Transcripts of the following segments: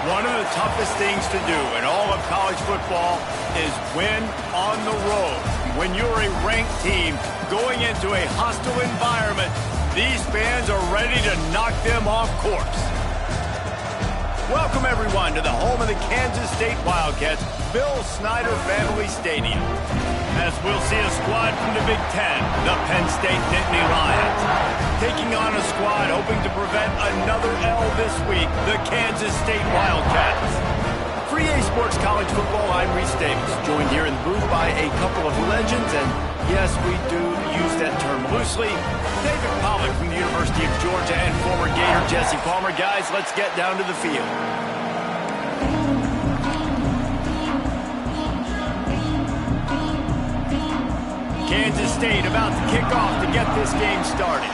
One of the toughest things to do in all of college football is win on the road. When you're a ranked team going into a hostile environment, these fans are ready to knock them off course. Welcome, everyone, to the home of the Kansas State Wildcats, Bill Snyder Family Stadium. As we'll see a squad from the Big Ten, the Penn State Nittany Lions, taking on a squad hoping to prevent another L this week, the Kansas State Wildcats. For EA Sports College Football, I'm Reese Davis, joined here in the booth by a couple of legends, and yes, we do use that term loosely. David Pollack from the University of Georgia and former Gator Jesse Palmer. Guys, let's get down to the field. Kansas State about to kick off to get this game started.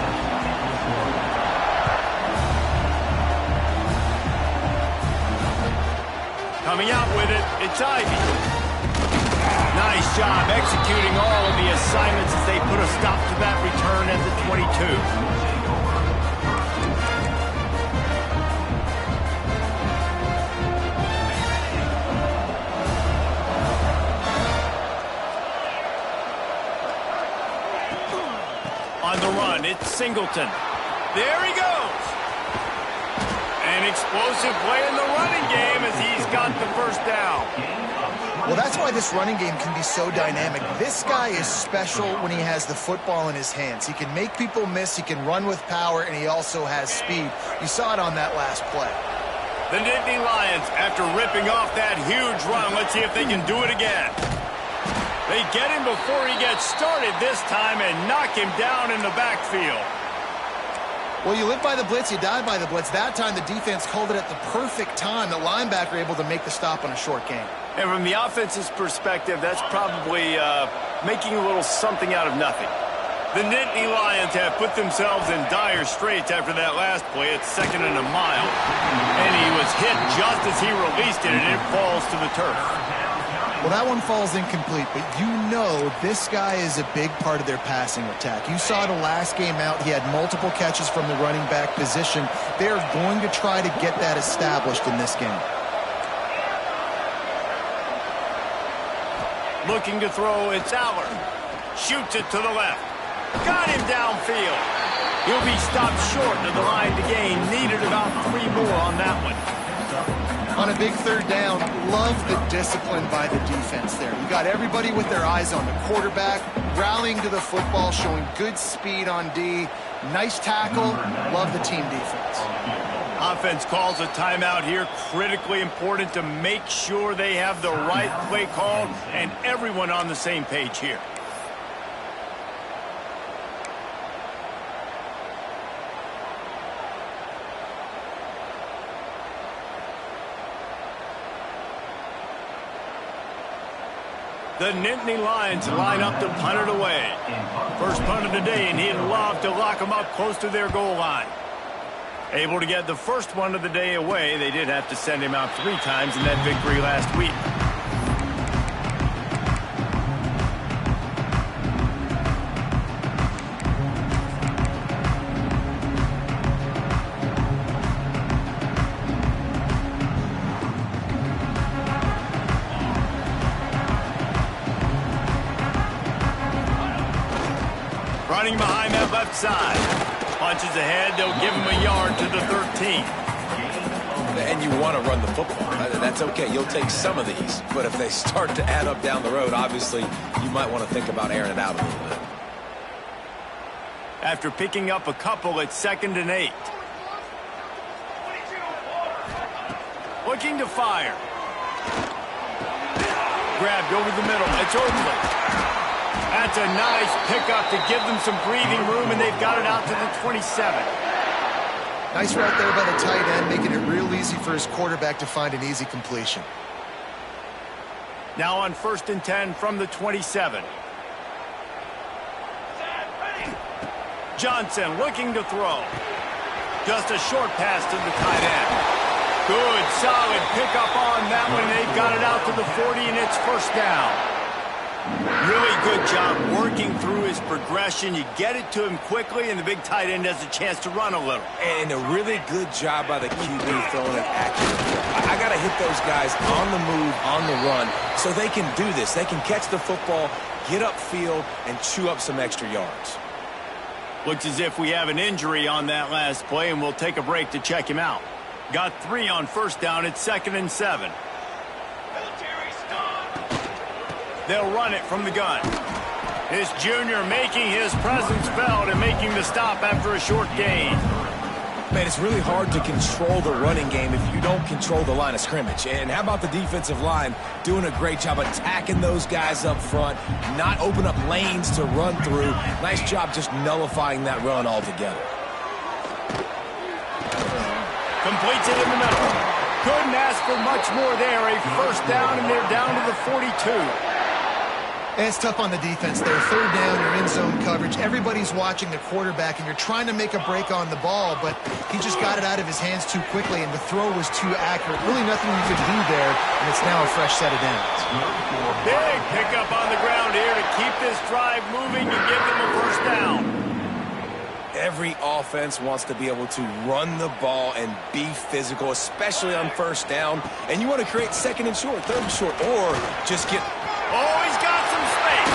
Coming out with it, it's Ivy. Nice job executing all of the assignments as they put a stop to that return at the 22. On the run, it's Singleton. There he goes. An explosive play in the running game as he's got the first down. Well, that's why this running game can be so dynamic. This guy is special when he has the football in his hands. He can make people miss, he can run with power, and he also has speed. You saw it on that last play. The Nittany Lions, after ripping off that huge run, let's see if they can do it again. They get him before he gets started this time and knock him down in the backfield. Well, you live by the blitz, you die by the blitz. That time the defense called it at the perfect time. The linebacker able to make the stop on a short gain. And from the offense's perspective, that's probably making a little something out of nothing. The Nittany Lions have put themselves in dire straits after that last play. It's 2nd and a mile. And he was hit just as he released it, and it falls to the turf. Well, that one falls incomplete, but you know this guy is a big part of their passing attack. You saw the last game out. He had multiple catches from the running back position. They're going to try to get that established in this game. Looking to throw, it's Aller. Shoots it to the left. Got him downfield. He'll be stopped short of the line to gain. Needed about 3 more on that one. On a big third down, love the discipline by the defense there. You got everybody with their eyes on the quarterback, rallying to the football, showing good speed on D. Nice tackle. Love the team defense. Offense calls a timeout here. Critically important to make sure they have the right play called and everyone on the same page here. The Nittany Lions line up to punt it away. First punt of the day, and he'd love to lock them up close to their goal line. Able to get the first one of the day away. They did have to send him out 3 times in that victory last week. Running behind that left side. Punches ahead, they'll give him a yard to the 13. And you want to run the football. That's okay. You'll take some of these. But if they start to add up down the road, obviously, you might want to think about airing it out a little bit. After picking up a couple, it's 2nd and 8. Looking to fire. Grabbed over the middle. It's Oakley. That's a nice pickup to give them some breathing room, and they've got it out to the 27. Nice route there by the tight end, making it real easy for his quarterback to find an easy completion. Now on 1st and 10 from the 27. Johnson looking to throw. Just a short pass to the tight end. Good, solid pickup on that one. They've got it out to the 40, and it's 1st down. Really good job working through his progression. You get it to him quickly, and the big tight end has a chance to run a little. And a really good job by the QB throwing it accurately. I got to hit those guys on the move, on the run, so they can do this. They can catch the football, get upfield, and chew up some extra yards. Looks as if we have an injury on that last play, and we'll take a break to check him out. Got 3 on first down. It's 2nd and 7. They'll run it from the gun. This junior making his presence felt and making the stop after a short gain. Man, it's really hard to control the running game if you don't control the line of scrimmage. And how about the defensive line doing a great job attacking those guys up front, not open up lanes to run through. Nice job just nullifying that run altogether. Completes it in the middle. Couldn't ask for much more there. A first down, and they're down to the 42. And it's tough on the defense there. 3rd down, you're in zone coverage. Everybody's watching the quarterback, and you're trying to make a break on the ball, but he just got it out of his hands too quickly, and the throw was too accurate. Really nothing you could do there, and it's now a fresh set of downs. Big pickup on the ground here to keep this drive moving and give them a first down. Every offense wants to be able to run the ball and be physical, especially on first down. And you want to create 2nd and short, 3rd and short, or just get... Oh, he's got some space.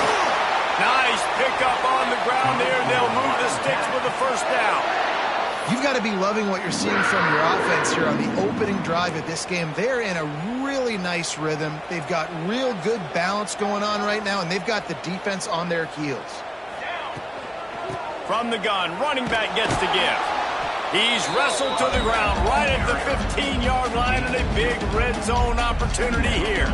Nice pickup on the ground there. They'll move the sticks with a first down. You've got to be loving what you're seeing from your offense here on the opening drive of this game. They're in a really nice rhythm. They've got real good balance going on right now, and they've got the defense on their heels. From the gun, running back gets to give. He's wrestled to the ground right at the 15-yard line, and a big red zone opportunity here.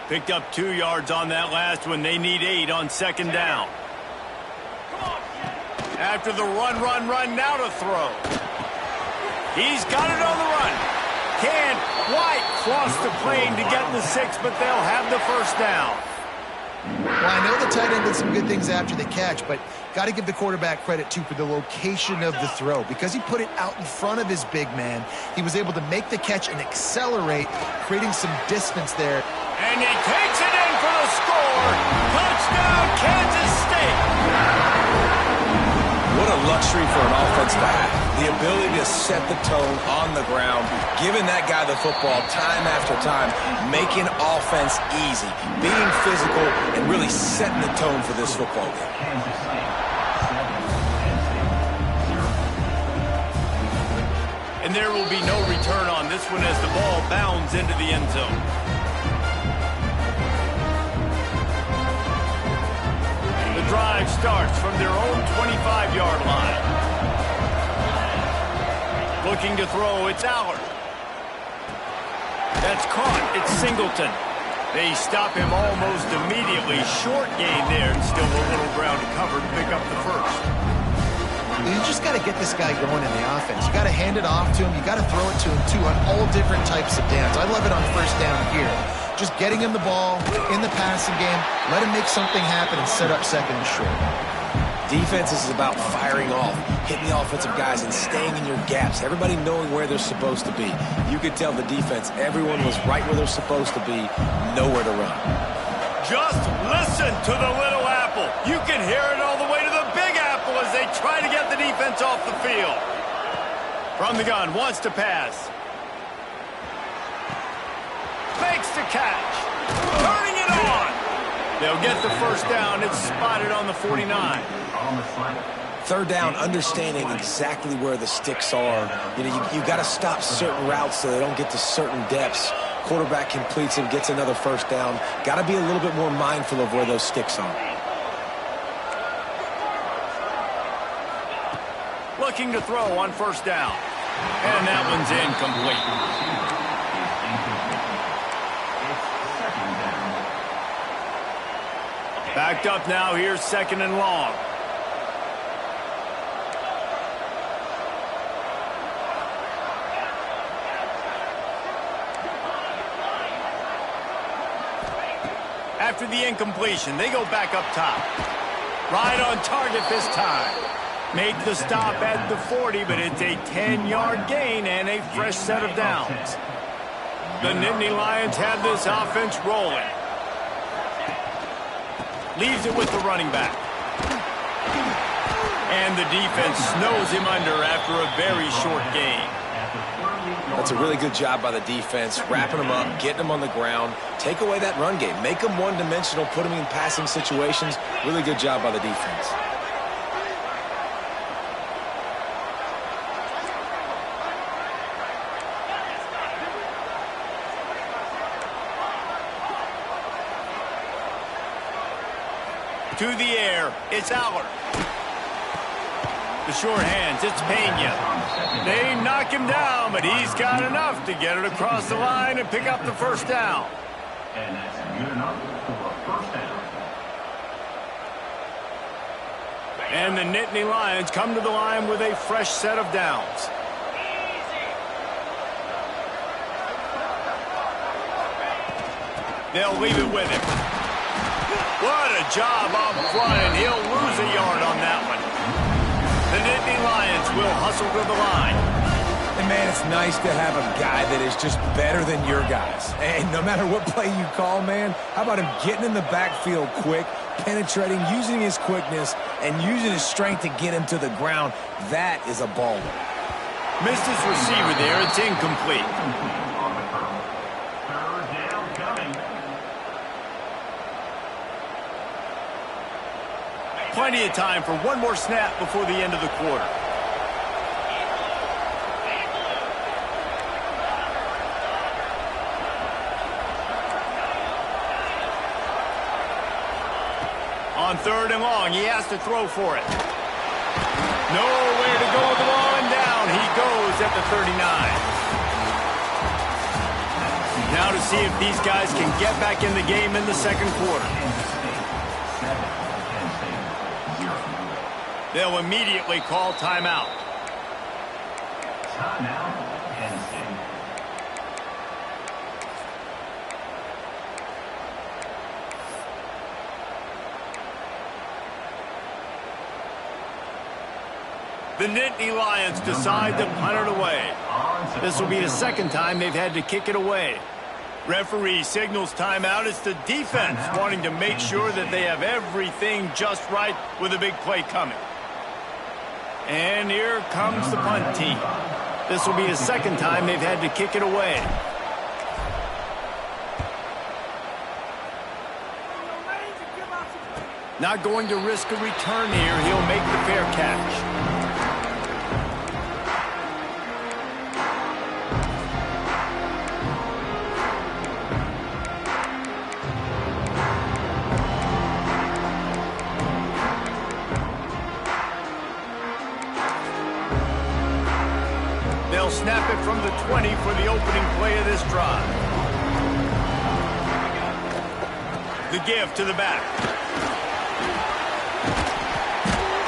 Picked up 2 yards on that last one. They need 8 on 2nd down. After the run, now to throw. He's got it on the run. Can't quite cross the plane to get the 6, but they'll have the first down. Well, I know the tight end did some good things after the catch, but got to give the quarterback credit, too, for the location of the throw. Because he put it out in front of his big man, he was able to make the catch and accelerate, creating some distance there. And he takes it in for the score. Touchdown, Kansas State. What a luxury for an offense to have. The ability to set the tone on the ground, giving that guy the football time after time, making offense easy, being physical, and really setting the tone for this football game. And there will be no return on this one as the ball bounds into the end zone. The drive starts from their own 25-yard line. Looking to throw, it's Allard. That's caught, it's Singleton. They stop him almost immediately. Short gain there, and still a little ground to cover to pick up the first. You just got to get this guy going in the offense. You got to hand it off to him. You got to throw it to him, too, on all different types of downs. I love it on first down here. Just getting him the ball in the passing game, let him make something happen and set up 2nd and short. Defense is about firing off, hitting the offensive guys and staying in your gaps, everybody knowing where they're supposed to be. You could tell the defense, everyone was right where they're supposed to be, nowhere to run. Just listen to the little apple. You can hear it all the way to the big apple as they try to get the defense off the field. From the gun, wants to pass. Makes the catch. Turning it on. They'll get the first down. It's spotted on the 49. 3rd down, understanding exactly where the sticks are. You know, you got to stop certain routes so they don't get to certain depths. Quarterback completes them, gets another first down. Got to be a little bit more mindful of where those sticks are. Looking to throw on first down. And that one's incomplete. Backed up now, here's 2nd and long. After the incompletion, they go back up top. Right on target this time. Make the stop at the 40, but it's a 10-yard gain and a fresh set of downs. The Nittany Lions have this offense rolling. Leaves it with the running back. And the defense snows him under after a very short gain. That's a really good job by the defense, wrapping them up, getting them on the ground. Take away that run game. Make them one-dimensional, put them in passing situations. Really good job by the defense. To the air, it's Aller. The short hands, it's Pena. They knock him down, but he's got enough to get it across the line and pick up the first down. And that's good enough for a first down. And the Nittany Lions come to the line with a fresh set of downs. They'll leave it with him. What a job up front, and he'll lose a yard on that one. The Nittany Lions will hustle to the line. And, man, it's nice to have a guy that is just better than your guys. And no matter what play you call, man, how about him getting in the backfield quick, penetrating, using his quickness, and using his strength to get him to the ground? That is a baller. Missed his receiver there. It's incomplete. Third down coming. Plenty of time for one more snap before the end of the quarter. On third and long, he has to throw for it. Nowhere to go with the ball, and down he goes at the 39. Now to see if these guys can get back in the game in the second quarter. They'll immediately call timeout. Timeout, Penn State. The Nittany Lions decide to punt it away. This will be the second time they've had to kick it away. Referee signals timeout. It's the defense wanting to make sure that they have everything just right with a big play coming. And here comes the punt team. This will be the second time they've had to kick it away. Not going to risk a return here. He'll make the fair catch. They'll snap it from the 20 for the opening play of this drive. The give to the back.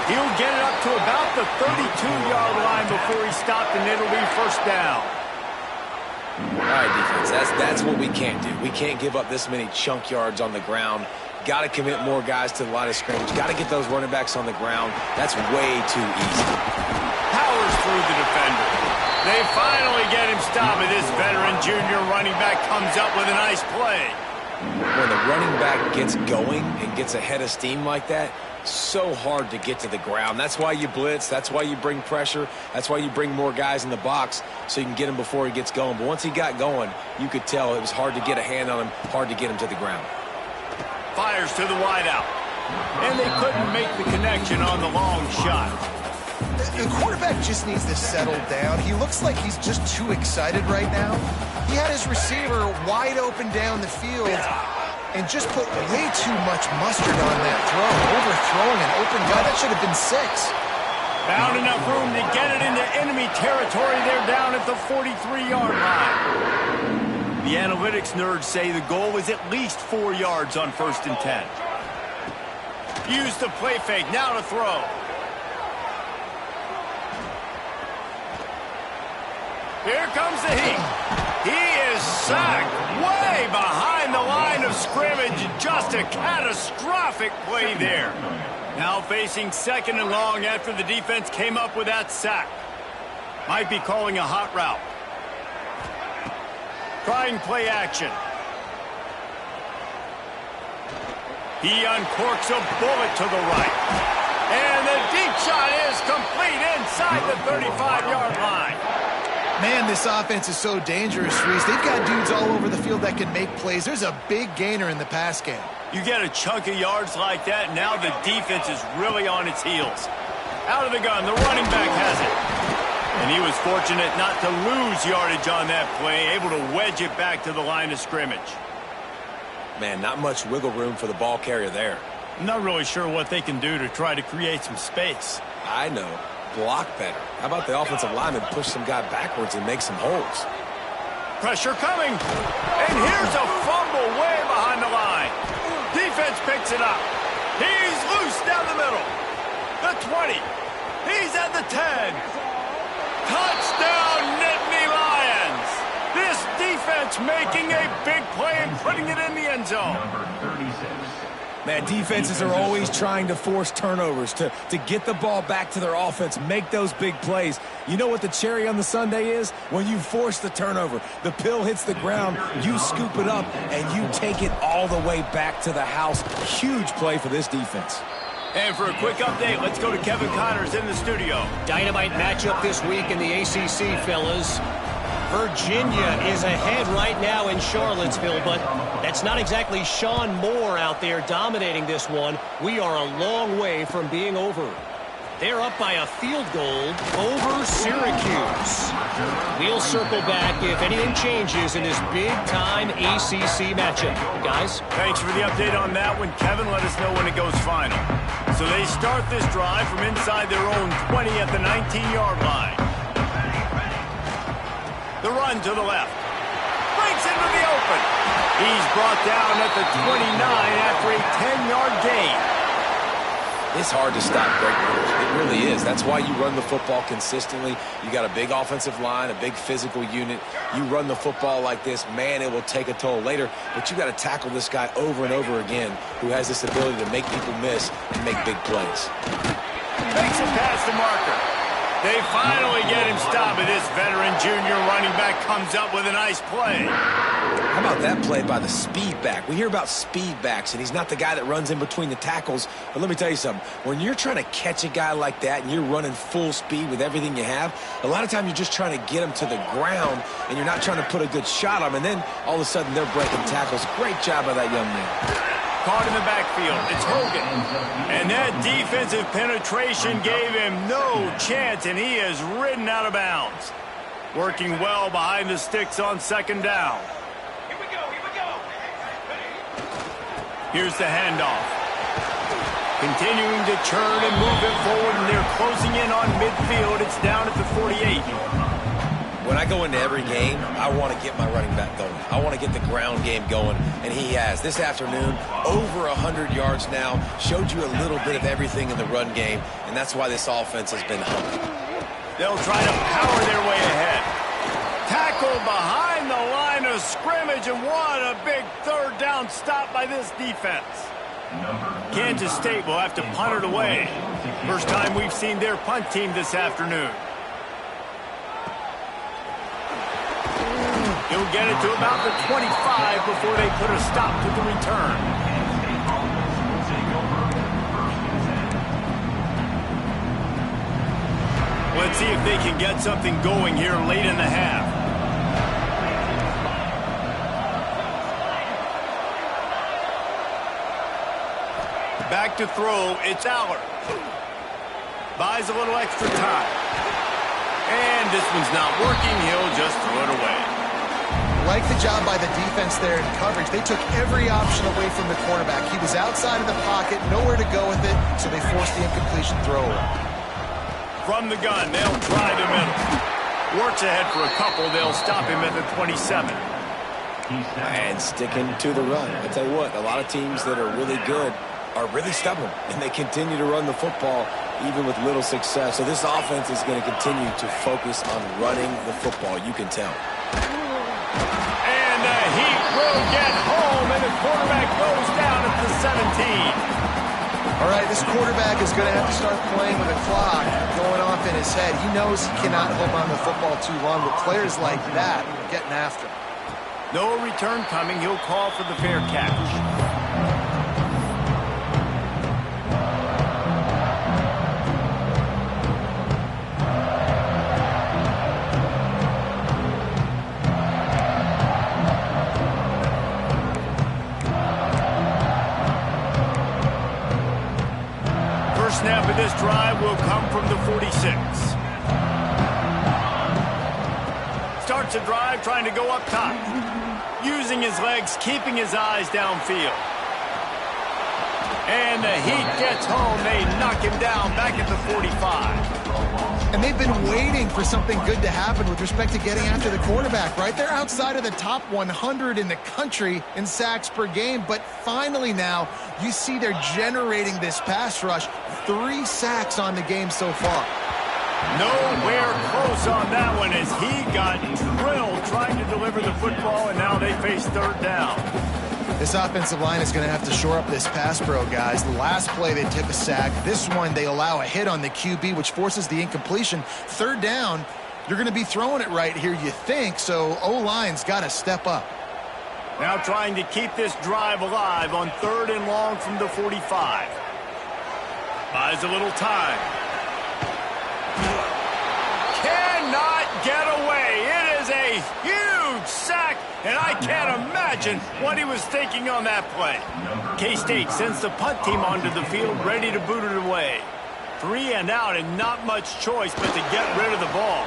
He'll get it up to about the 32-yard line before he's stopped, and it'll be first down. All right, defense, that's what we can't do. We can't give up this many chunk yards on the ground. Got to commit more guys to the line of scrimmage. Got to get those running backs on the ground. That's way too easy. Powers through the defender. They finally get him stopped, and this veteran junior running back comes up with a nice play. When the running back gets going and gets ahead of steam like that, so hard to get to the ground. That's why you blitz. That's why you bring pressure. That's why you bring more guys in the box so you can get him before he gets going. But once he got going, you could tell it was hard to get a hand on him, hard to get him to the ground. Fires to the wideout. And they couldn't make the connection on the long shot. The quarterback just needs to settle down. He looks like he's just too excited right now. He had his receiver wide open down the field and just put way too much mustard on that throw, overthrowing an open guy. That should have been 6. Found enough room to get it into enemy territory. They're down at the 43-yard line. The analytics nerds say the goal is at least 4 yards on 1st and 10. Use the play fake, now to throw. Here comes the heat. He is sacked way behind the line of scrimmage. Just a catastrophic play there. Now facing 2nd and long after the defense came up with that sack. Might be calling a hot route. Trying play action. He uncorks a bullet to the right. And the deep shot is complete inside the 35-yard line. Man, this offense is so dangerous, Reese. They've got dudes all over the field that can make plays. There's a big gainer in the pass game. You get a chunk of yards like that, now the defense is really on its heels. Out of the gun, the running back has it. And he was fortunate not to lose yardage on that play, able to wedge it back to the line of scrimmage. Man, not much wiggle room for the ball carrier there. I'm not really sure what they can do to try to create some space. I know. Block better. How about the offensive lineman push some guy backwards and make some holes? Pressure coming. And here's a fumble way behind the line. Defense picks it up. He's loose down the middle. The 20. He's at the 10. Touchdown, Nittany Lions. This defense making a big play and putting it in the end zone. Number 36. Man, defenses are always trying to force turnovers, to get the ball back to their offense, make those big plays. You know what the cherry on the sundae is? When you force the turnover, the pill hits the ground, you scoop it up, and you take it all the way back to the house. Huge play for this defense. And for a quick update, let's go to Kevin Connors in the studio. Dynamite matchup this week in the ACC, fellas. Virginia is ahead right now in Charlottesville, but that's not exactly Sean Moore out there dominating this one. We are a long way from being over. They're up by a field goal over Syracuse. We'll circle back if anything changes in this big-time ACC matchup. Guys? Thanks for the update on that one, Kevin. Let us know when it goes final. So they start this drive from inside their own 20 at the 19-yard line. The run to the left. Breaks into the open. He's brought down at the 29 after a 10-yard gain. It's hard to stop great runners. It really is. That's why you run the football consistently. You got a big offensive line, a big physical unit. You run the football like this, man, it will take a toll later. But you got to tackle this guy over and over again who has this ability to make people miss and make big plays. Makes it past the marker. They finally get him stopped, but this veteran junior running back comes up with a nice play. How about that play by the speed back? We hear about speed backs, and he's not the guy that runs in between the tackles. But let me tell you something. When you're trying to catch a guy like that and you're running full speed with everything you have, a lot of times you're just trying to get him to the ground, and you're not trying to put a good shot on him, and then all of a sudden they're breaking tackles. Great job by that young man. Caught in the backfield. It's Hogan. And that defensive penetration gave him no chance, and he is ridden out of bounds. Working well behind the sticks on second down. Here we go. Here's the handoff. Continuing to churn and move it forward, and they're closing in on midfield. It's down at the 48. When I go into every game, I want to get my running back going. I want to get the ground game going, and he has. This afternoon, over 100 yards now, showed you a little bit of everything in the run game, and that's why this offense has been humming. They'll try to power their way ahead. Tackle behind the line of scrimmage, and what a big third down stop by this defense. Kansas State will have to punt it away. First time we've seen their punt team this afternoon. He'll get it to about the 25 before they put a stop to the return. Let's see if they can get something going here late in the half. Back to throw, it's Aller. Buys a little extra time. And this one's not working, he'll just throw it away. Like the job by the defense there in coverage. They took every option away from the quarterback. He was outside of the pocket, nowhere to go with it, so they forced the incompletion throw. From the gun, they'll try the middle. Works ahead for a couple, they'll stop him at the 27. And sticking to the run. I tell you what, a lot of teams that are really good are really stubborn, and they continue to run the football even with little success. So this offense is going to continue to focus on running the football, you can tell. And the Heat will get home, and the quarterback goes down at the 17. All right, this quarterback is going to have to start playing with a clock going off in his head. He knows he cannot hold on to the football too long, but players like that are getting after him. No return coming. He'll call for the fair catch. Snap of this drive will come from the 46. Starts the drive trying to go up top. Using his legs, keeping his eyes downfield. And the heat gets home. They knock him down back at the 45. And they've been waiting for something good to happen with respect to getting after the quarterback, right? They're outside of the top 100 in the country in sacks per game, but finally now you see they're generating this pass rush. 3 sacks on the game so far. Nowhere close on that one as he got drilled trying to deliver the football, and now they face third down. This offensive line is going to have to shore up this pass pro, guys. The last play they took a sack. This one they allow a hit on the QB, which forces the incompletion. Third down, you're going to be throwing it right here, you think, so O-line's got to step up. Now trying to keep this drive alive on 3rd and long from the 45. Buys a little time. Cannot get away. It is a huge sack, and I can't imagine what he was thinking on that play. K-State sends the punt team onto the field, ready to boot it away. 3 and out, and not much choice but to get rid of the ball.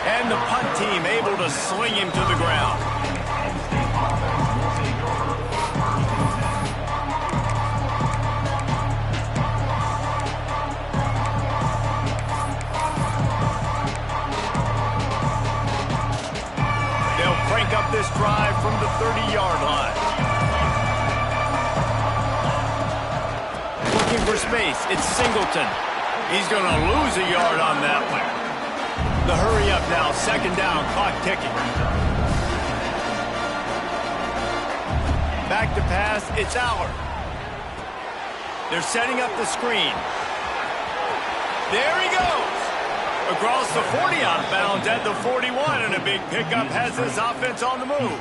And the punt team able to sling him to the ground. Crank up this drive from the 30-yard line. Looking for space. It's Singleton. He's going to lose a yard on that one. The hurry up now. 2nd down. Clock ticking. Back to pass. It's Aller. They're setting up the screen. There he goes. Across the 40 out of bounds at the 41, and a big pickup has this offense on the move.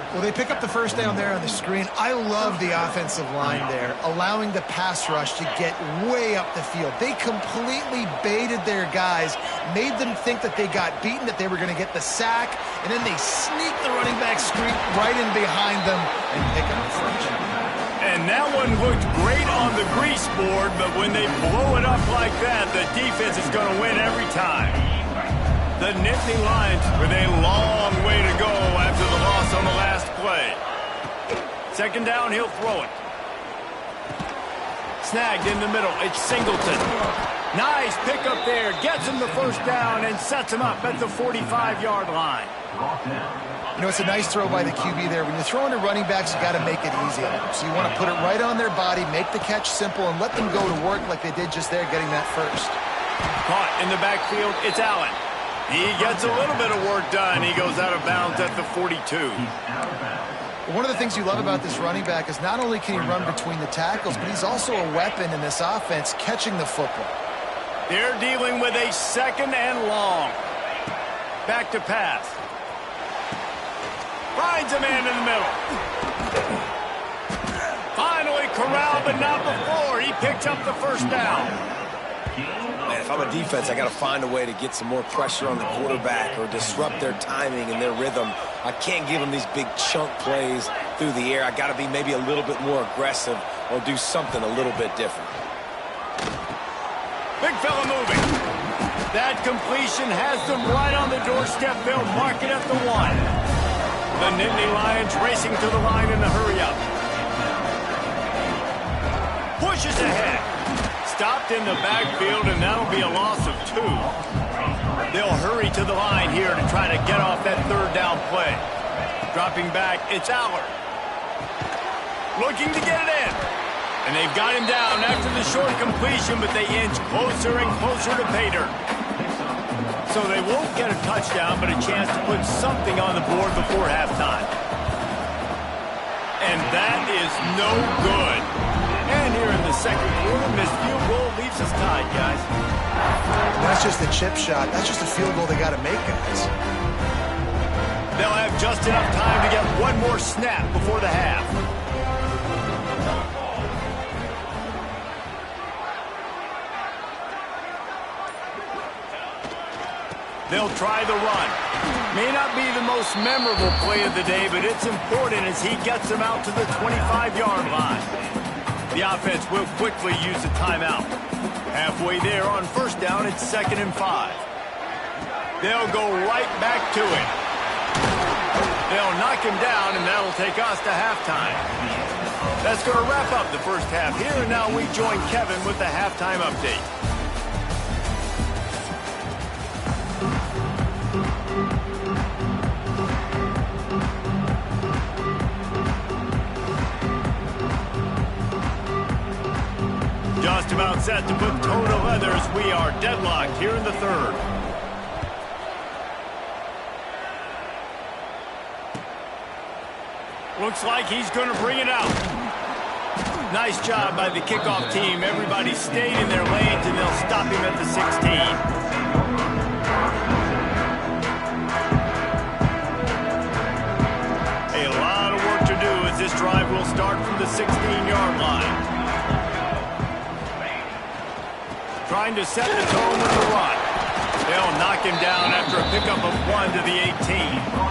Well, they pick up the first down there on the screen. I love the offensive line there, allowing the pass rush to get way up the field. They completely baited their guys, made them think that they got beaten, that they were going to get the sack, and then they sneak the running back screen right in behind them and pick up the first. And that one looked great on the grease board, but when they blow it up like that, the defense is going to win every time. The Nittany Lions with a long way to go after the loss on the last play. 2nd down, he'll throw it. Snagged in the middle, it's Singleton. Nice pickup there, gets him the first down and sets him up at the 45-yard line. You know, it's a nice throw by the QB there. When you're throwing to running backs, you got to make it easy on them. So you want to put it right on their body, make the catch simple, and let them go to work like they did just there, getting that first. Caught in the backfield, it's Allen. He gets a little bit of work done. He goes out of bounds at the 42. One of the things you love about this running back is not only can he run between the tackles, but he's also a weapon in this offense, catching the football. They're dealing with a 2nd and long. Back to pass. Finds a man in the middle. Finally corralled, but not before. He picks up the first down. Man, if I'm a defense, I got to find a way to get some more pressure on the quarterback or disrupt their timing and their rhythm. I can't give them these big chunk plays through the air. I got to be maybe a little bit more aggressive or do something a little bit different. Big fella moving. That completion has them right on the doorstep. They'll mark it at the 1. The Nittany Lions racing to the line in the hurry-up. Pushes ahead. Stopped in the backfield, and that'll be a loss of 2. They'll hurry to the line here to try to get off that 3rd down play. Dropping back, it's Aller. Looking to get it in. And they've got him down after the short completion, but they inch closer and closer to pay dirt. So they won't get a touchdown, but a chance to put something on the board before halftime. And that is no good. And here in the 2nd quarter, missed field goal leaves us tied, guys. That's just a chip shot. That's just a field goal they got to make, guys. They'll have just enough time to get one more snap before the half. They'll try the run. May not be the most memorable play of the day, but it's important as he gets them out to the 25-yard line. The offense will quickly use a timeout. Halfway there on first down, it's 2nd and 5. They'll go right back to it. They'll knock him down, and that'll take us to halftime. That's going to wrap up the first half here, and now we join Kevin with the halftime update. Just about set to put toe to leather as we are deadlocked here in the third. Looks like he's going to bring it out. Nice job by the kickoff team. Everybody stayed in their lanes, and they'll stop him at the 16. A lot of work to do as this drive will start from the 16-yard line. Trying to set the tone with the run. They'll knock him down after a pickup of 1 to the 18.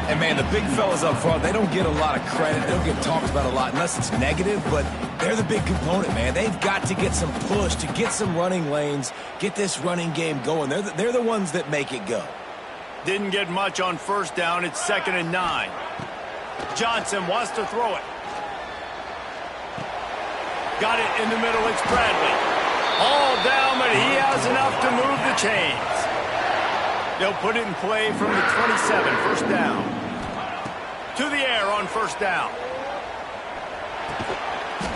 And, man, the big fellas up front, they don't get a lot of credit. They don't get talked about a lot unless it's negative, but they're the big component, man. They've got to get some push, to get some running lanes, get this running game going. They're the ones that make it go. Didn't get much on first down. It's 2nd and 9. Johnson wants to throw it. Got it in the middle. It's Bradley. All down, but he has enough to move the chains. They'll put it in play from the 27, first down. To the air on first down.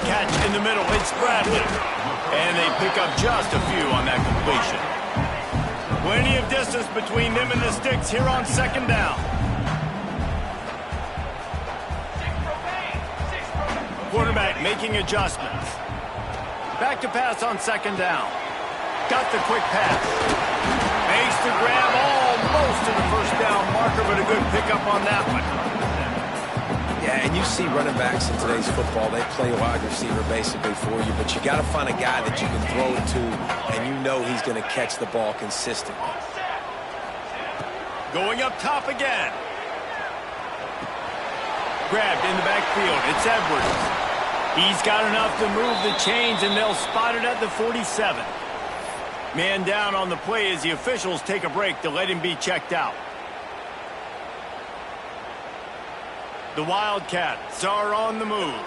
Catch in the middle, it's Bradley. And they pick up just a few on that completion. Plenty of distance between them and the sticks here on 2nd down. Quarterback making adjustments. Back to pass on 2nd down. Got the quick pass. Makes the grab almost to the first down marker, but a good pickup on that one. Yeah, and you see running backs in today's football, they play wide receiver basically for you, but you got to find a guy that you can throw it to, and you know he's going to catch the ball consistently. Going up top again. Grabbed in the backfield. It's Edwards. He's got enough to move the chains, and they'll spot it at the 47. Man down on the play as the officials take a break to let him be checked out. The Wildcats are on the move.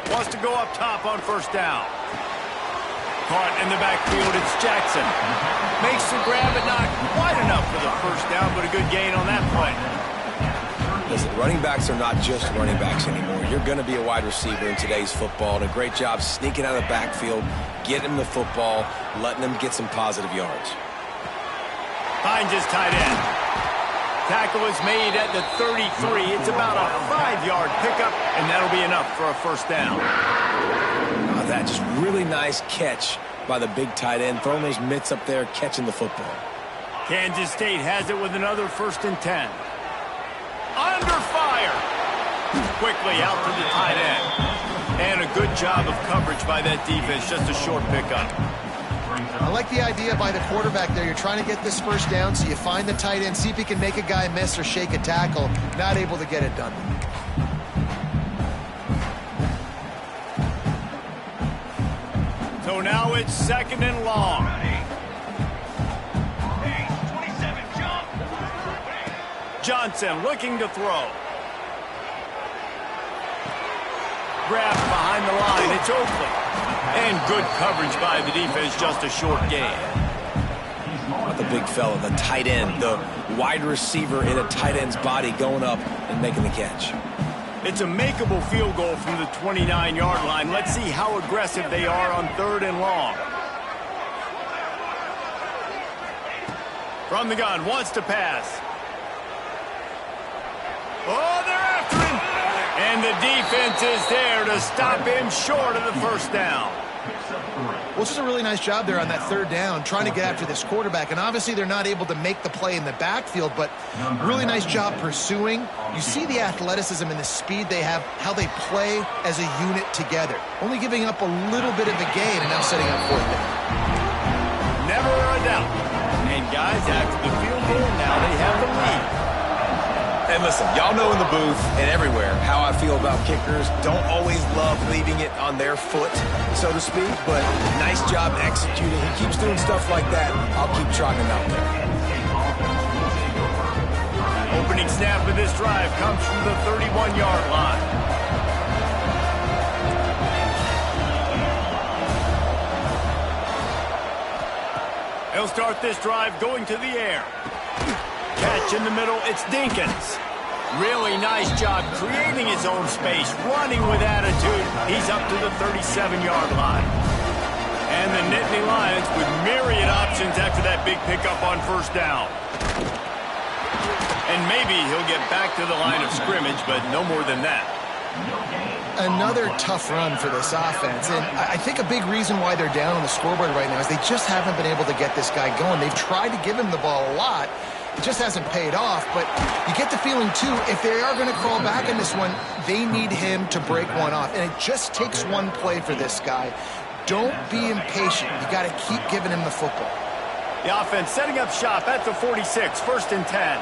Wants to go up top on first down. Caught in the backfield, it's Jackson. Makes the grab, but not quite enough for the first down, but a good gain on that play. Listen, running backs are not just running backs anymore. You're going to be a wide receiver in today's football, and a great job sneaking out of the backfield, getting him the football, letting him get some positive yards. Finds his tight end. Tackle is made at the 33. It's about a 5-yard pickup, and that'll be enough for a first down. That just really nice catch by the big tight end, throwing those mitts up there, catching the football. Kansas State has it with another 1st and 10. Under fire. Quickly out to the tight end. And a good job of coverage by that defense. Just a short pickup. I like the idea by the quarterback there. You're trying to get this first down, so you find the tight end, see if he can make a guy miss or shake a tackle. Not able to get it done. So now it's 2nd and long. Johnson looking to throw. Grabbed behind the line. It's Oakley. And good coverage by the defense. Just a short gain. The big fella, the tight end, the wide receiver in a tight end's body going up and making the catch. It's a makeable field goal from the 29-yard line. Let's see how aggressive they are on 3rd and long. From the gun, wants to pass. Oh, they're after him. And the defense is there to stop him short of the first down. picks up 3. Well, it's just a really nice job there on that third down, trying to get after this quarterback. And obviously they're not able to make the play in the backfield, but really nice job pursuing. You see the athleticism and the speed they have, how they play as a unit together. Only giving up a little bit of a gain and now setting up fourth down. Never a doubt. And guys, after the field goal, now they have the lead. And listen, y'all know in the booth and everywhere how I feel about kickers. Don't always love leaving it on their foot, so to speak, but nice job executing. He keeps doing stuff like that. I'll keep trotting him out there. Opening snap of this drive comes from the 31-yard line. He'll start this drive going to the air. Catch in the middle, it's Dinkins. Really nice job creating his own space, running with attitude. He's up to the 37-yard line. And the Nittany Lions with myriad options after that big pickup on first down. And maybe he'll get back to the line of scrimmage, but no more than that. Another tough run for this offense, and I think a big reason why they're down on the scoreboard right now is they just haven't been able to get this guy going. They've tried to give him the ball a lot. It just hasn't paid off, but you get the feeling, too, if they are going to crawl back in this one, they need him to break one off, and it just takes one play for this guy. Don't be impatient. You got to keep giving him the football. The offense setting up shop at the 46, 1st and 10.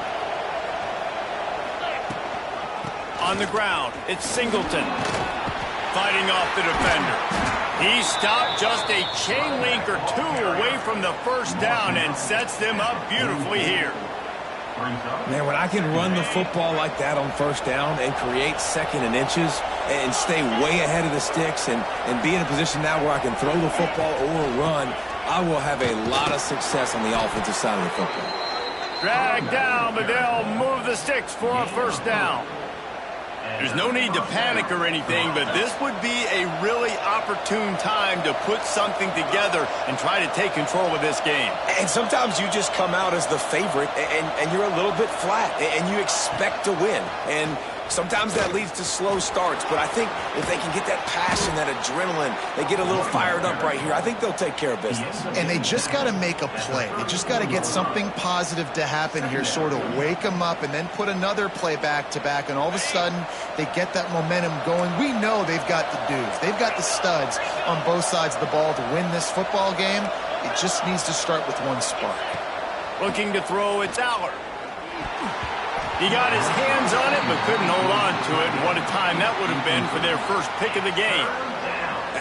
On the ground, it's Singleton fighting off the defender. He stopped just a chain link or two away from the first down and sets them up beautifully here. Man, when I can run the football like that on first down and create second and inches and stay way ahead of the sticks and be in a position now where I can throw the football or run, I will have a lot of success on the offensive side of the football. Drag down, but they'll move the sticks for a first down. There's no need to panic or anything, but this would be a really opportune time to put something together and try to take control of this game. And sometimes you just come out as the favorite and you're a little bit flat and you expect to win. And sometimes that leads to slow starts, but I think if they can get that passion, that adrenaline, they get a little fired up right here, I think they'll take care of business. And they just got to make a play. They just got to get something positive to happen here, sort of wake them up and then put another play back-to-back, and all of a sudden they get that momentum going. We know they've got the dudes. They've got the studs on both sides of the ball to win this football game. It just needs to start with one spark. Looking to throw, it's Aller. He got his hands on it, but couldn't hold on to it. And what a time that would have been for their first pick of the game.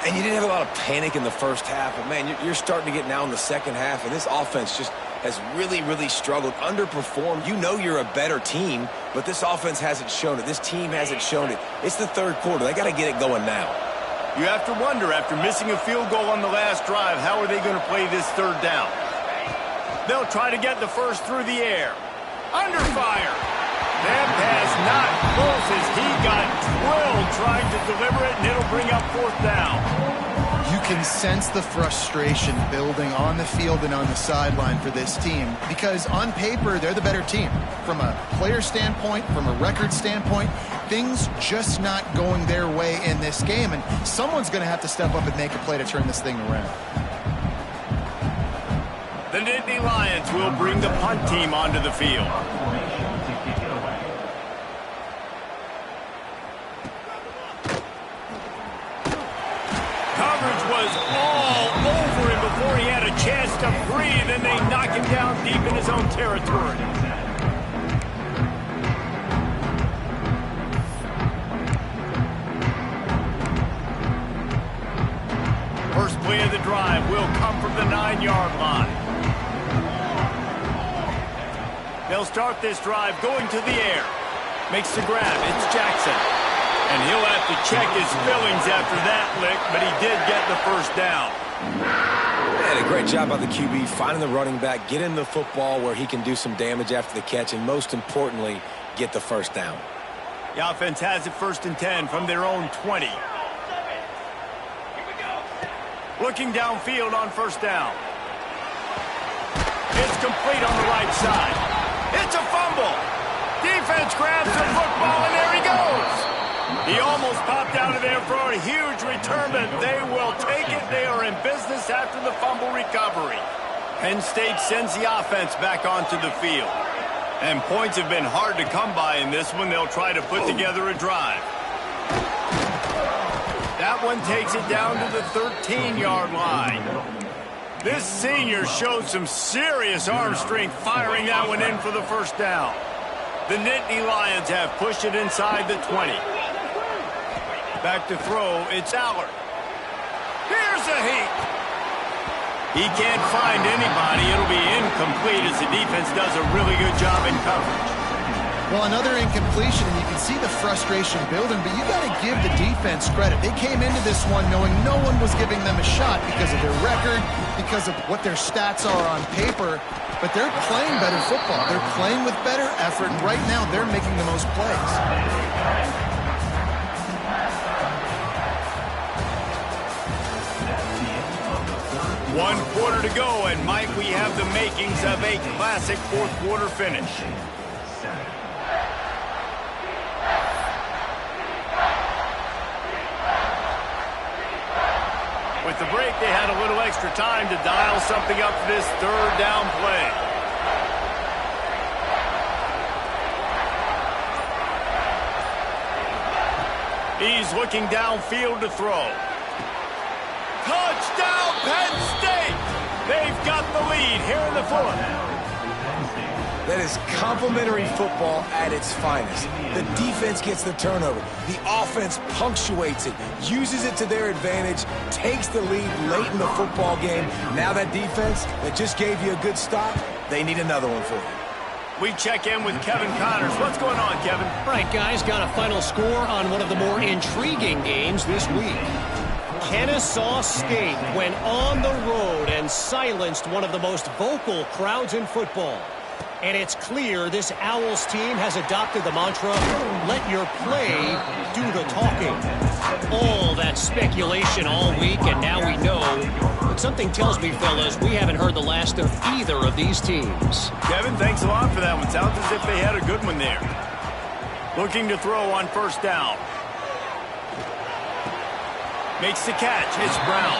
And you didn't have a lot of panic in the first half, but, man, you're starting to get now in the second half, and this offense just has really, really struggled, underperformed. You know you're a better team, but this offense hasn't shown it. This team hasn't shown it. It's the third quarter. They got to get it going now. You have to wonder, after missing a field goal on the last drive, how are they going to play this third down? They'll try to get the first through the air. Under fire. That pass not close as he got drilled trying to deliver it, and it'll bring up fourth down. You can sense the frustration building on the field and on the sideline for this team because on paper, they're the better team. From a player standpoint, from a record standpoint, things just not going their way in this game, and someone's going to have to step up and make a play to turn this thing around. The Nittany Lions will bring the punt team onto the field. Coverage was all over him before he had a chance to breathe, and they knock him down deep in his own territory. First play of the drive will come from the 9-yard line. They'll start this drive going to the air. Makes the grab. It's Jackson. And he'll have to check his fillings after that lick, but he did get the first down. Man, a great job by the QB finding the running back, getting the football where he can do some damage after the catch, and most importantly, get the first down. The offense has it 1st and 10 from their own 20. Looking downfield on first down. It's complete on the right side. It's a fumble. Defense grabs the football, and there he goes. He almost popped out of there for a huge return, but they will take it. They are in business after the fumble recovery. Penn State sends the offense back onto the field. And points have been hard to come by in this one. They'll try to put together a drive. That one takes it down to the 13-yard line. This senior showed some serious arm strength firing that one in for the first down. The Nittany Lions have pushed it inside the 20. Back to throw, it's Allard. Here's a heat. He can't find anybody. It'll be incomplete as the defense does a really good job in coverage. Well, another incompletion, and you can see the frustration building, but you got to give the defense credit. They came into this one knowing no one was giving them a shot because of their record, because of what their stats are on paper, but they're playing better football. They're playing with better effort, and right now they're making the most plays. 1 quarter to go, and Mike, we have the makings of a classic fourth quarter finish. With the break, they had a little extra time to dial something up for this third down play. He's looking downfield to throw. Touchdown, Penn State! They've got the lead here in the fourth. That is complimentary football at its finest. The defense gets the turnover. The offense punctuates it, uses it to their advantage, takes the lead late in the football game. Now that defense that just gave you a good stop, they need another one for you. We check in with Kevin Connors. What's going on, Kevin? All right, guys, got a final score on one of the more intriguing games this week. Kennesaw State went on the road and silenced one of the most vocal crowds in football. And it's clear this Owls team has adopted the mantra, let your play do the talking. All that speculation all week, and now we know. But something tells me, fellas, we haven't heard the last of either of these teams. Kevin, thanks a lot for that one. Sounds as if they had a good one there. Looking to throw on first down. Makes the catch. It's Brown.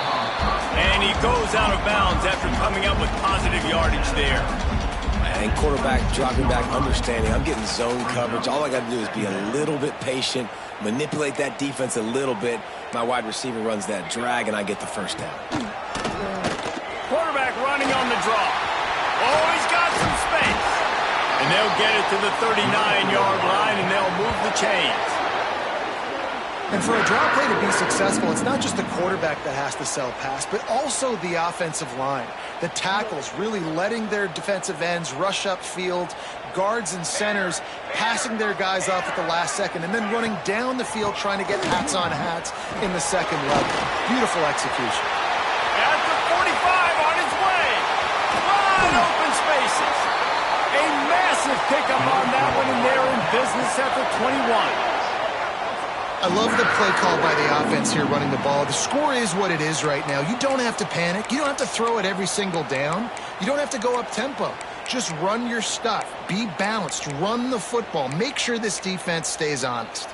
And he goes out of bounds after coming up with positive yardage there. And quarterback dropping back, understanding I'm getting zone coverage. All I got to do is be a little bit patient, manipulate that defense a little bit. My wide receiver runs that drag, and I get the first down. Quarterback running on the draw. Oh, he's got some space. And they'll get it to the 39-yard line, and they'll move the chains. And for a draw play to be successful, it's not just the quarterback that has to sell pass, but also the offensive line. The tackles really letting their defensive ends rush upfield, guards and centers passing their guys off at the last second, and then running down the field trying to get hats on hats in the second level. Beautiful execution. At the 45 on his way. Wide open spaces. A massive pickup on that one, and they're in business at the 21. I love the play call by the offense here running the ball. The score is what it is right now. You don't have to panic. You don't have to throw it every single down. You don't have to go up tempo. Just run your stuff. Be balanced. Run the football. Make sure this defense stays honest.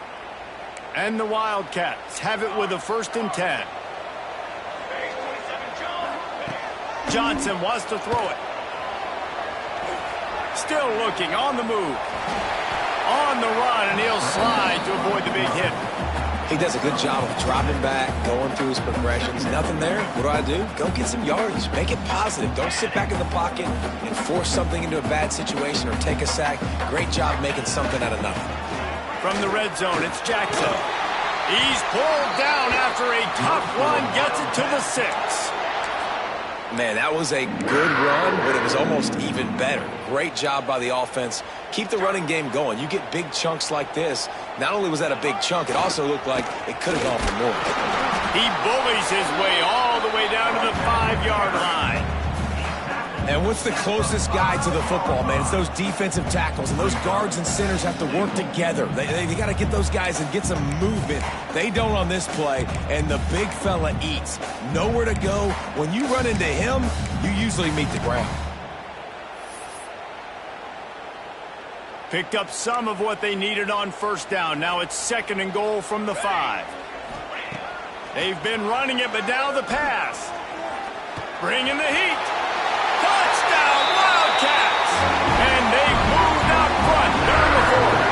And the Wildcats have it with a 1st and 10. Johnson wants to throw it. Still looking on the move. On the run, and he'll slide to avoid the big hit. He does a good job of dropping back, going through his progressions. Nothing there. What do? Go get some yardage. Make it positive. Don't sit back in the pocket and force something into a bad situation or take a sack. Great job making something out of nothing. From the red zone, it's Jackson. He's pulled down after a tough run, gets it to the 6. Man, that was a good run, but it was almost even better. Great job by the offense. Keep the running game going. You get big chunks like this. Not only was that a big chunk, it also looked like it could have gone for more. He bullies his way all the way down to the 5-yard line. And what's the closest guy to the football, man? It's those defensive tackles, and those guards and centers have to work together. They got to get those guys and get some movement. They don't on this play, and the big fella eats. Nowhere to go. When you run into him, you usually meet the ground. Picked up some of what they needed on first down. Now it's 2nd and goal from the 5. They've been running it, but now the pass. Bringing the heat. Touchdown, Wildcats! And they've moved out front. They're in the 4th.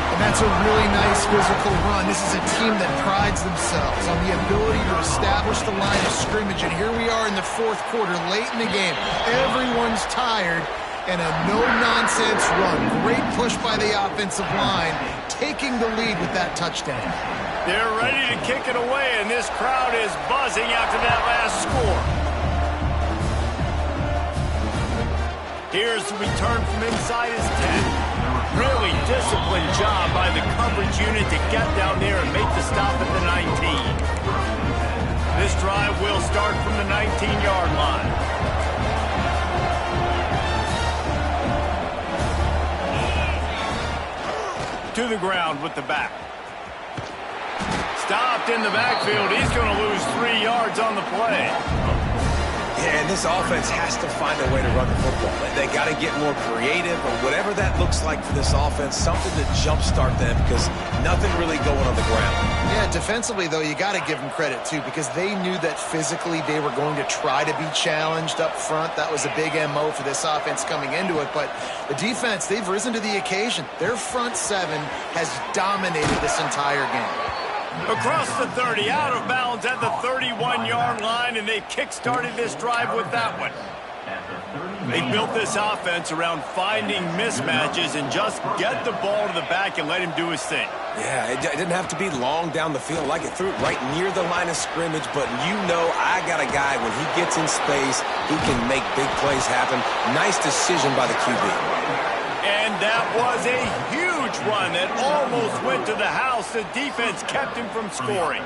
And that's a really nice physical run. This is a team that prides themselves on the ability to establish the line of scrimmage. And here we are in the 4th quarter, late in the game. Everyone's tired. And a no-nonsense run. Great push by the offensive line, taking the lead with that touchdown. They're ready to kick it away, and this crowd is buzzing after that last score. Here's the return from inside his 10. Really disciplined job by the coverage unit to get down there and make the stop at the 19. This drive will start from the 19-yard line. To the ground with the back. Stopped in the backfield. He's going to lose 3 yards on the play. Yeah, and this offense has to find a way to run the football. They got to get more creative, or whatever that looks like for this offense, something to jumpstart them, because nothing really going on the ground. Yeah, defensively, though, you got to give them credit, too, because they knew that physically they were going to try to be challenged up front. That was a big MO for this offense coming into it. But the defense, they've risen to the occasion. Their front 7 has dominated this entire game. Across the 30, out of bounds at the 31-yard line, and they've kick-started this drive with that one. They built this offense around finding mismatches and just get the ball to the back and let him do his thing. Yeah, it didn't have to be long down the field. Like, it threw it right near the line of scrimmage, but you know I got a guy, when he gets in space, he can make big plays happen. Nice decision by the QB. And that was a huge run that almost went to the house. The defense kept him from scoring.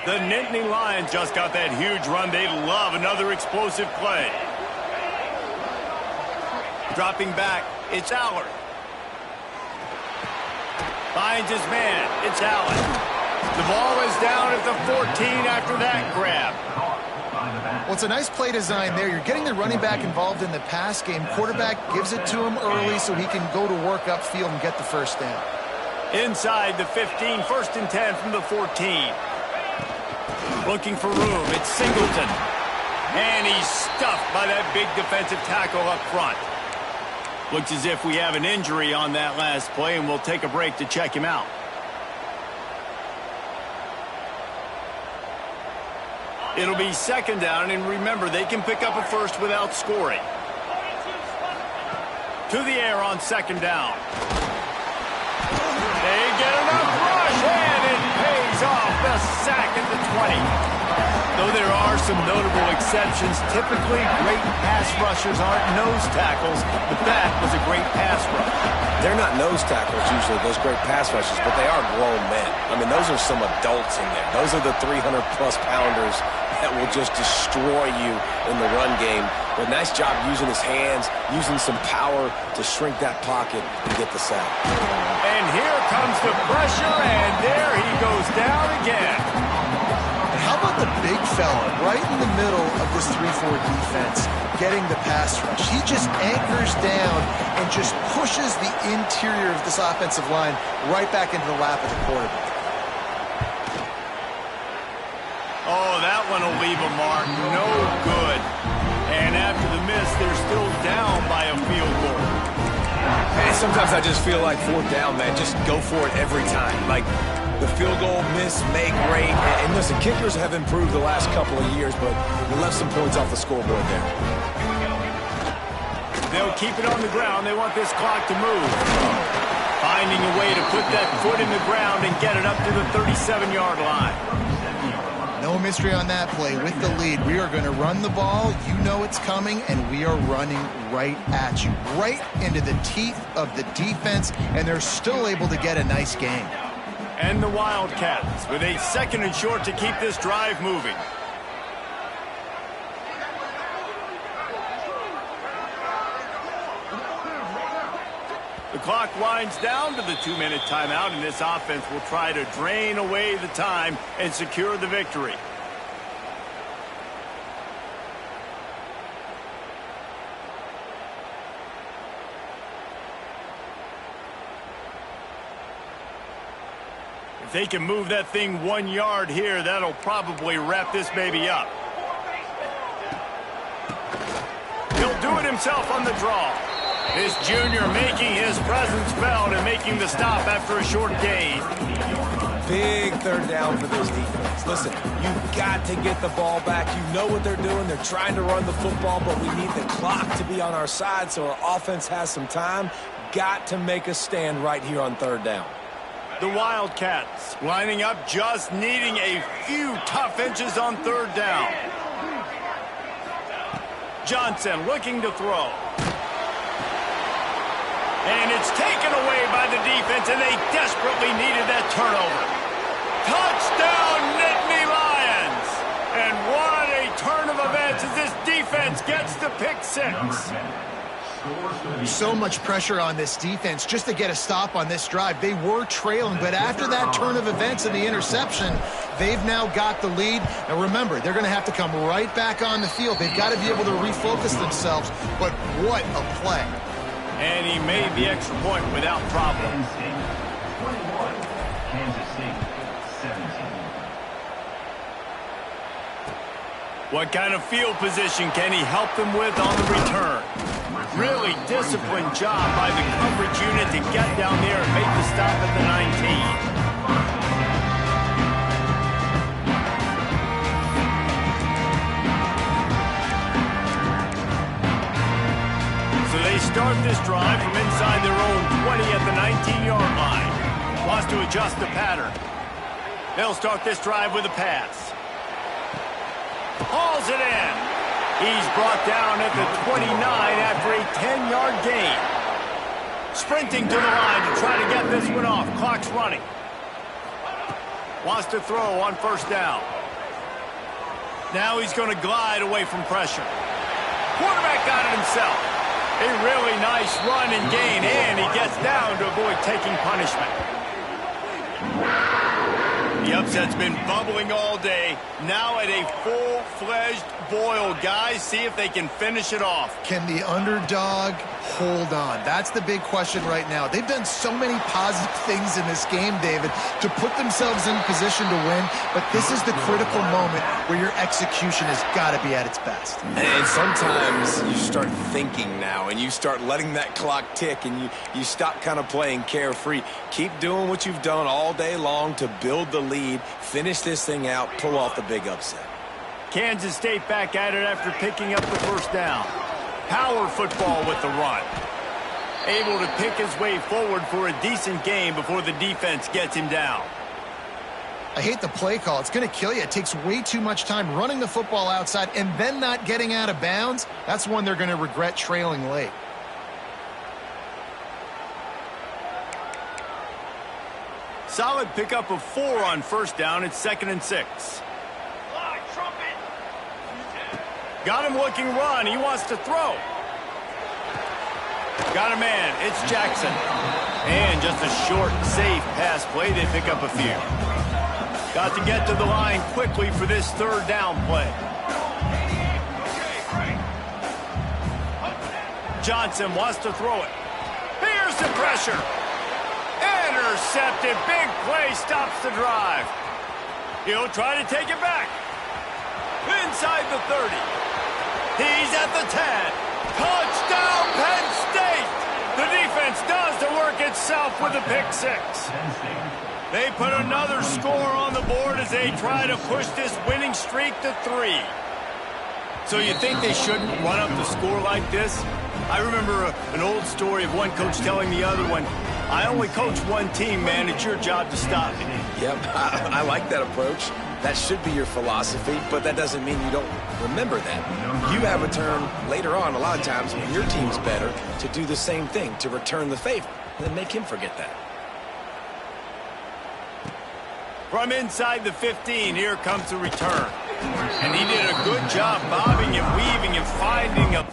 The Nittany Lions just got that huge run. They love another explosive play. Dropping back, it's Allard. Finds his man, it's Allen. The ball is down at the 14 after that grab. Well, it's a nice play design there. You're getting the running back involved in the pass game. Quarterback gives it to him early so he can go to work upfield and get the first down. Inside the 15, 1st and 10 from the 14. Looking for room, it's Singleton. And he's stuffed by that big defensive tackle up front. Looks as if we have an injury on that last play, and we'll take a break to check him out. It'll be 2nd down, and remember, they can pick up a first without scoring. To the air on 2nd down. They get enough rush, and it pays off. The sack at the 20. Though there are some notable exceptions, typically great pass rushers aren't nose tackles, but that was a great pass rush. They're not nose tackles usually, those great pass rushers, but they are grown men. I mean, those are some adults in there. Those are the 300-plus pounders that will just destroy you in the run game. But nice job using his hands, using some power to shrink that pocket and get the sack. And here comes the pressure, and there he goes down again. And how about the big fella right in the middle of this 3-4 defense getting the pass rush? He just anchors down and just pushes the interior of this offensive line right back into the lap of the quarterback. Oh, that one will leave a mark. No good. And after the miss, they're still down by a field goal. And sometimes I just feel like 4th down, man, just go for it every time. Like, the field goal miss, make great. And listen, kickers have improved the last couple of years, but you left some points off the scoreboard there. They'll keep it on the ground. They want this clock to move. Finding a way to put that foot in the ground and get it up to the 37-yard line. No mystery on that play. With the lead, we are going to run the ball. You know it's coming, and we are running right at you, right into the teeth of the defense, and they're still able to get a nice gain. And the Wildcats with a 2nd and short to keep this drive moving. The clock winds down to the 2-minute timeout, and this offense will try to drain away the time and secure the victory. If they can move that thing 1 yard here, that'll probably wrap this baby up. He'll do it himself on the draw. This junior making his presence felt and making the stop after a short gain. Big third down for this defense. Listen, you've got to get the ball back. You know what they're doing. They're trying to run the football, but we need the clock to be on our side so our offense has some time. Got to make a stand right here on third down. The Wildcats lining up, just needing a few tough inches on third down. Johnson looking to throw. And it's taken away by the defense, and they desperately needed that turnover. Touchdown, Nittany Lions! And what a turn of events as this defense gets the pick six. So much pressure on this defense just to get a stop on this drive. They were trailing, but after that turn of events and the interception, they've now got the lead. Now remember, they're going to have to come right back on the field. They've got to be able to refocus themselves, but what a play. And he made the extra point without problem. Penn State 21, Kansas State 17. What kind of field position can he help them with on the return? Really disciplined job by the coverage unit to get down there and make the stop at the 19. So they start this drive from inside their own 20 at the 19-yard line. Wants to adjust the pattern. They'll start this drive with a pass. Hauls it in. He's brought down at the 29 after a 10-yard gain. Sprinting to the line to try to get this one off. Clock's running. Wants to throw on first down. Now he's going to glide away from pressure. Quarterback got it himself. A really nice run and gain, and he gets down to avoid taking punishment. The upset's been bubbling all day. Now at a full-fledged boil. Guys, see if they can finish it off. Can the underdog hold on? That's the big question right now. They've done so many positive things in this game, David, to put themselves in position to win, but this is the critical moment where your execution has got to be at its best. And sometimes you start thinking now, and you start letting that clock tick, and you stop kind of playing carefree. Keep doing what you've done all day long to build the lead, finish this thing out, pull off the big upset. Kansas State back at it after picking up the first down. Power football with the run. Able to pick his way forward for a decent game before the defense gets him down. I hate the play call. It's going to kill you. It takes way too much time running the football outside and then not getting out of bounds. That's one they're going to regret trailing late. Solid pickup of 4 on first down. It's 2nd and 6. Got him looking run. He wants to throw. Got a man. It's Jackson. And just a short, safe pass play. They pick up a few. Got to get to the line quickly for this third down play. Johnson wants to throw it. Here's the pressure. Intercepted. Big play stops the drive. He'll try to take it back. Inside the 30. He's at the 10. Touchdown, Penn State! The defense does the work itself with the pick six. They put another score on the board as they try to push this winning streak to 3. So you think they shouldn't run up the score like this? I remember an old story of one coach telling the other one, I only coach one team, man. It's your job to stop me. Yep, I like that approach. That should be your philosophy, but that doesn't mean you don't remember that. You have a turn later on, a lot of times, when your team's better, to do the same thing, to return the favor, and make him forget that. From inside the 15, here comes the return. And he did a good job bobbing and weaving and finding a...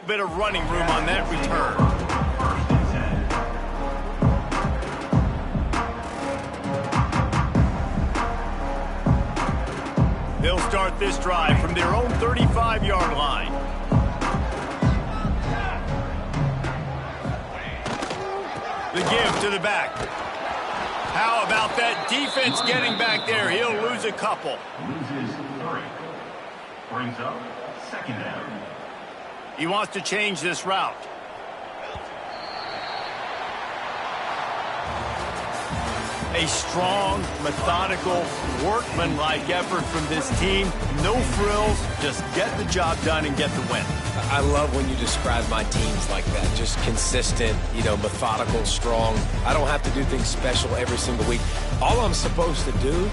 bit of running room on that return. They'll start this drive from their own 35-yard line. The give to the back. How about that defense getting back there? He'll lose a couple. Loses 3. Brings up 2nd down. He wants to change this route. A strong, methodical, workmanlike effort from this team. No frills, just get the job done and get the win. I love when you describe my teams like that. Just consistent, methodical, strong. I don't have to do things special every single week. All I'm supposed to do